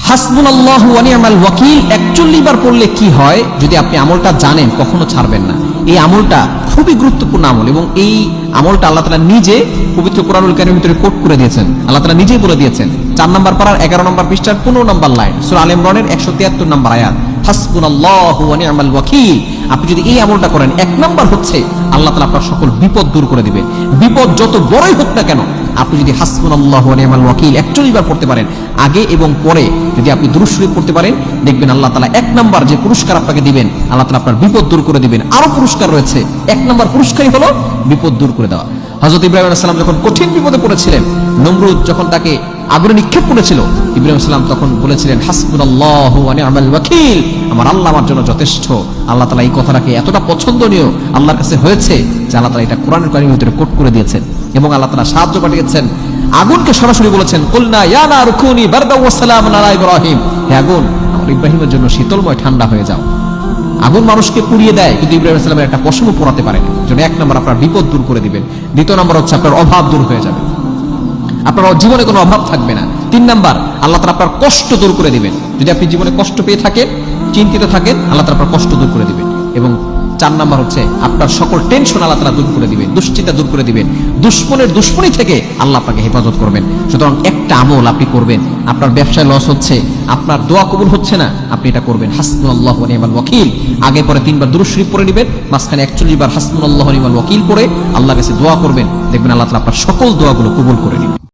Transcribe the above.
হাসবুনাল্লাহু ওয়া নি'মাল ওয়াকিল 41 বার পড়লে কি হয়, যদি আপনি আমলটা জানেন কখনো ছাড়বেন না। এই আমলটা খুবই গুরুত্বপূর্ণ আমল এবং এই আমলটা আল্লাহ তাআলা নিজে পবিত্র কোরআনুল কারীমের ভিতরে কোট করে দিয়েছেন। আল্লাহ তাআলা নিজেই বলে দিয়েছেন 4 নম্বর পারার 11 নম্বর পৃষ্ঠার 15 নম্বর লাইন, সূরা আলে ইমরানের 173 নম্বর আয়াত, হাসবুনাল্লাহু ওয়া নি'মাল ওয়াকিল। আপনি যদি এই আমলটা করেন, 1 নম্বর হচ্ছে আল্লাহ তাআলা আপনার সকল বিপদ দূর করে দিবেন। বিপদ যত বড়ই হোক না কেন, আপনি যদি হাসবুনাল্লাহু ওয়া নি'মাল ওয়াকিল 41 বার পড়তে পারেন, আগে এবং পরে যদি আপনি দুরূদ শরীফ পড়তে পারেন, দেখবেন আল্লাহ তাআলা 1 নম্বর যে পুরস্কার আপনাকে দিবেন, আল্লাহ তাআলা আপনার বিপদ দূর করে দিবেন। আরো পুরস্কার রয়েছে, 1 নম্বর পুরস্কারই হলো বিপদ দূর করে দেওয়া। হযরত ইব্রাহিম আলাইহিস সালাম যখন কঠিন বিপদে পড়েছিলেন, নমরুদ যখন তাকে আগুনে নিক্ষেপ করেছিল, ইব্রাহিম আলাইহিস সালাম তখন বলেছিলেন হাসবুনাল্লাহু ওয়া নি'মাল ওয়াকিল, আমার আল্লাহ আমার জন্য যথেষ্ট। আল্লাহ তাআলা এই কথাটাকে এতটা পছন্দনীয় আল্লাহর কাছে হয়েছে যে আল্লাহ তাআলা এটা কোরআনের কারিমের ভিতরে কোট করে দিয়েছেন এবং আল্লাহ তাআলা সাহায্য পাঠিয়েছেন। আগুনকে সরাসরি বলেছেন কুলনা ইয়া নারু কুনি বারদাও ওয়া সালামান আলা ইব্রাহিম, হে আগুন আমার ইব্রাহিমের জন্য শীতলময় ঠান্ডা হয়ে যাও। আগুন মানুষকে পুড়িয়ে দেয়, কিন্তু ইব্রাহিম আলাইহিস সালামের একটা পশমও পোড়াতে পারে না। জন্য 1 নম্বর আপনার বিপদ দূর করে দিবেন। 2 নম্বর হচ্ছে আপনার অভাব দূর হয়ে যাবে, আপনার জীবনে কোনো অভাব থাকবে না। 3 নম্বর আল্লাহ তাআলা আপনার কষ্ট দূর করে দিবেন। যদি আপনি জীবনে কষ্ট পেয়ে থাকেন, চিন্তিত থাকেন, আল্লাহ তাআলা আপনার কষ্ট দূর করে দিবেন। এবং 4 নম্বর হচ্ছে আপনার সকল টেনশন আল্লাহ তাআলা দূর করে দিবেন, দুশ্চিন্তা দূর করে দিবেন, দুশমনের দুশমনি থেকে আল্লাহ আপনাকে হেফাজত করবেন। সুতরাং একটা আমল আপনি করবেন, আপনার ব্যবসায় লস হচ্ছে, আপনার দোয়া কবুল হচ্ছে না, আপনি এটা করবেন হাসবুনাল্লাহু ওয়া নি'মাল ওয়াকিল। আগে পরে 3 বার দুরূদ শরীফ পড়ে নেবেন, মাঝখানে 41 বার হাসবুনাল্লাহু ওয়া নি'মাল ওয়াকিল পড়ে আল্লাহর কাছে দোয়া করবেন, দেখবেন আল্লাহ তাআলা আপনার সকল দোয়াগুলো কবুল করে নেবেন।